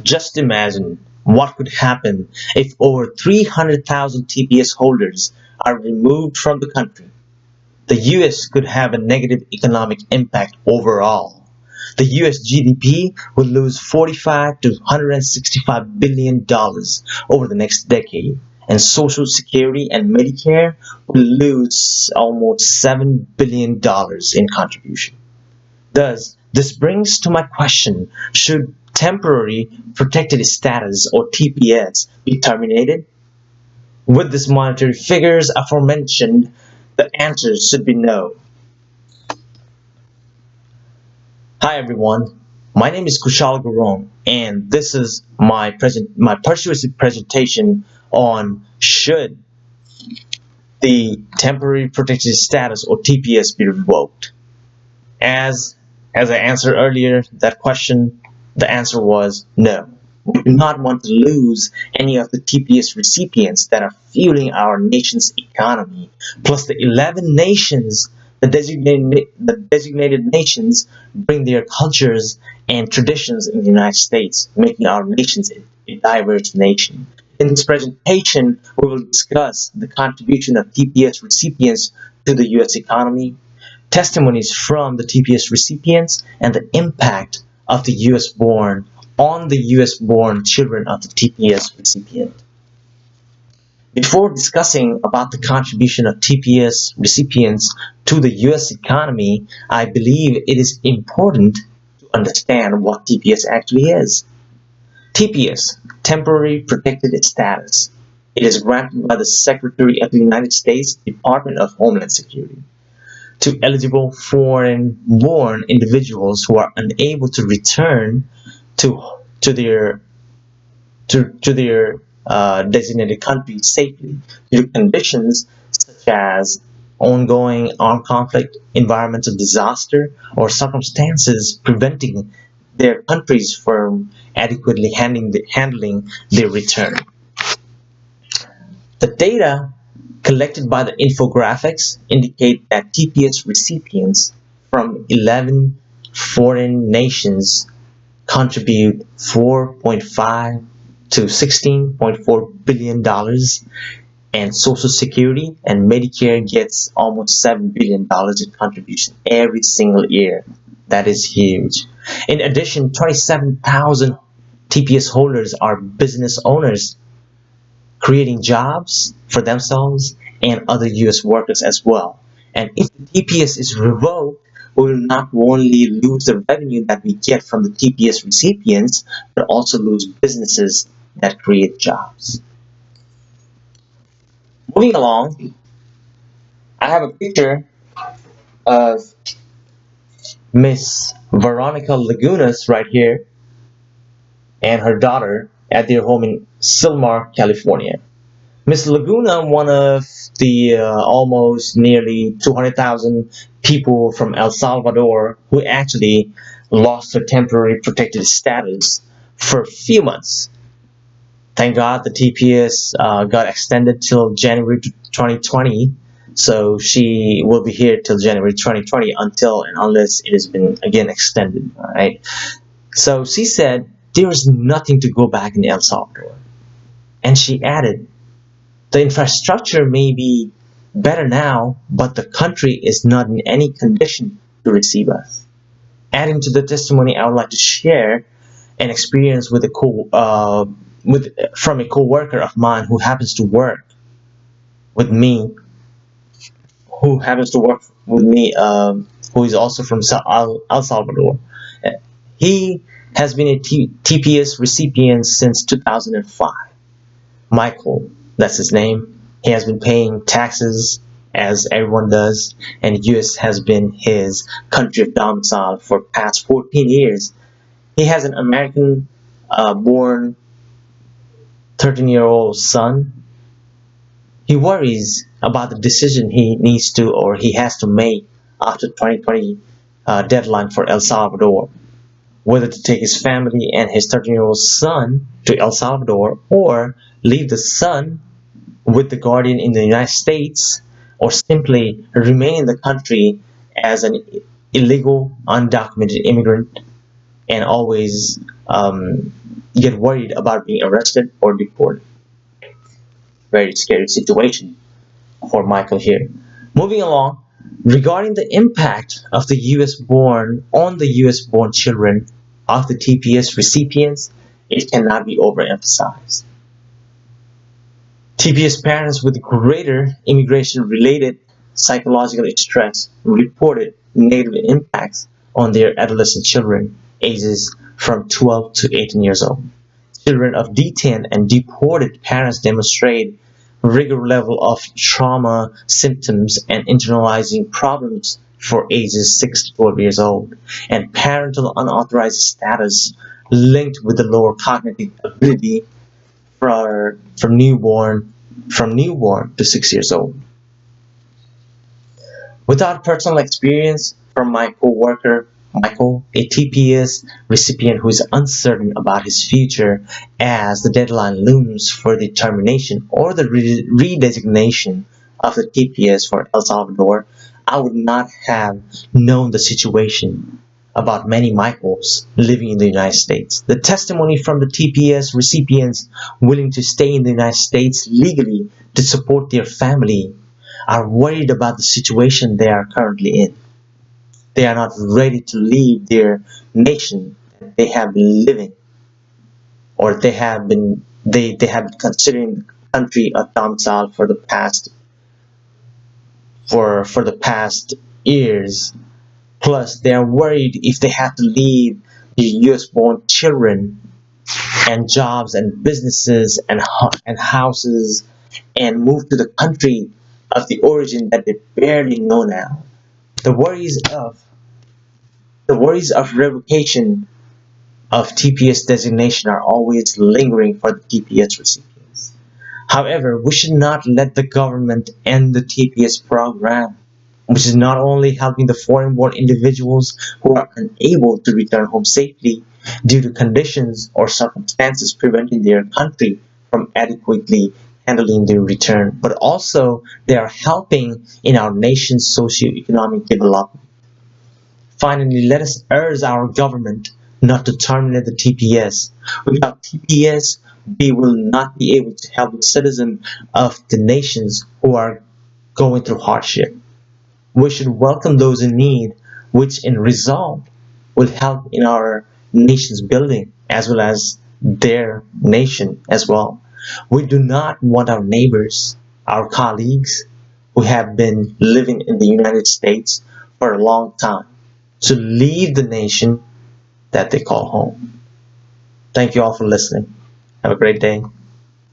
Just imagine what could happen if over 300,000 TPS holders are removed from the country. The US could have a negative economic impact overall. The US GDP will lose $45 to $165 billion over the next decade, and Social Security and Medicare will lose almost $7 billion in contribution. Thus, this brings to my question, should temporary protected status or TPS be terminated? With these monetary figures aforementioned, the answer should be no. Hi everyone, my name is Kushal Gurung, and this is my persuasive presentation on should the temporary protected status or TPS be revoked. As I answered earlier that question, the answer was no. We do not want to lose any of the TPS recipients that are fueling our nation's economy, plus the 11 nations, the designated nations bring their cultures and traditions in the United States, making our nation a diverse nation. In this presentation, we will discuss the contribution of TPS recipients to the U.S. economy, testimonies from the TPS recipients, and the impact of the U.S.-born on the U.S.-born children of the TPS recipient. Before discussing about the contribution of TPS recipients to the U.S. economy, I believe it is important to understand what TPS actually is. TPS, Temporary Protected Status. It is granted by the Secretary of the United States Department of Homeland Security to eligible foreign-born individuals who are unable to return to their designated country safely due to conditions such as ongoing armed conflict, environmental disaster, or circumstances preventing their countries from adequately handling their return. The data collected by the infographics indicate that TPS recipients from 11 foreign nations contribute $4.5 to $16.4 billion, and Social Security and Medicare gets almost $7 billion in contribution every single year. That is huge. In addition, 27,000 TPS holders are business owners, creating jobs for themselves and other U.S. workers as well. And if the TPS is revoked, we will not only lose the revenue that we get from the TPS recipients, but also lose businesses that create jobs. Moving along, I have a picture of Miss Veronica Lagunas right here and her daughter at their home in Silmar, California. Miss Laguna, one of the almost nearly 200,000 people from El Salvador who actually lost their temporary protected status for a few months. Thank God the TPS got extended till January 2020, so she will be here till January 2020 until and unless it has been again extended. All right. So she said there is nothing to go back in El Salvador, and she added, the infrastructure may be better now, but the country is not in any condition to receive us. Adding to the testimony, I would like to share an experience with from a co-worker of mine who happens to work with me, who is also from El Salvador. He has been a TPS recipient since 2005. Michael, that's his name. He has been paying taxes as everyone does, and US has been his country of domicile for past 14 years. He has an American born 13-year-old son. He worries about the decision he needs to or he has to make after 2020 deadline for El Salvador, whether to take his family and his 13-year-old son to El Salvador or leave the son with the guardian in the United States, or simply remain in the country as an illegal, undocumented immigrant and always get worried about being arrested or deported. Very scary situation for Michael here. Moving along, regarding the impact of the US born on the US born children of the TPS recipients, it cannot be overemphasized. TPS parents with greater immigration-related psychological stress reported negative impacts on their adolescent children ages from 12 to 18 years old. Children of detained and deported parents demonstrate rigor level of trauma symptoms and internalizing problems for ages 6 to 12 years old, and parental unauthorized status linked with the lower cognitive ability for, from newborn to 6 years old. Without personal experience from my co-worker Michael, a TPS recipient who is uncertain about his future as the deadline looms for the termination or the redesignation of the TPS for El Salvador, I would not have known the situation about many Michaels living in the United States. The testimony from the TPS recipients willing to stay in the United States legally to support their family are worried about the situation they are currently in. They are not ready to leave their nation that they have been living, or they have been considering the country a domicile for the past years. Plus, they are worried if they have to leave the US-born children and jobs and businesses and houses and move to the country of the origin that they barely know now. The worries of revocation of TPS designation are always lingering for the TPS recipients. However, we should not let the government end the TPS program, which is not only helping the foreign-born individuals who are unable to return home safely due to conditions or circumstances preventing their country from adequately handling their return, but also they are helping in our nation's socio-economic development. Finally, let us urge our government not to terminate the TPS. Without TPS, we will not be able to help the citizens of the nations who are going through hardship. We should welcome those in need, which in result will help in our nation's building as well as their nation as well. We do not want our neighbors, our colleagues who have been living in the United States for a long time to leave the nation that they call home. Thank you all for listening. Have a great day.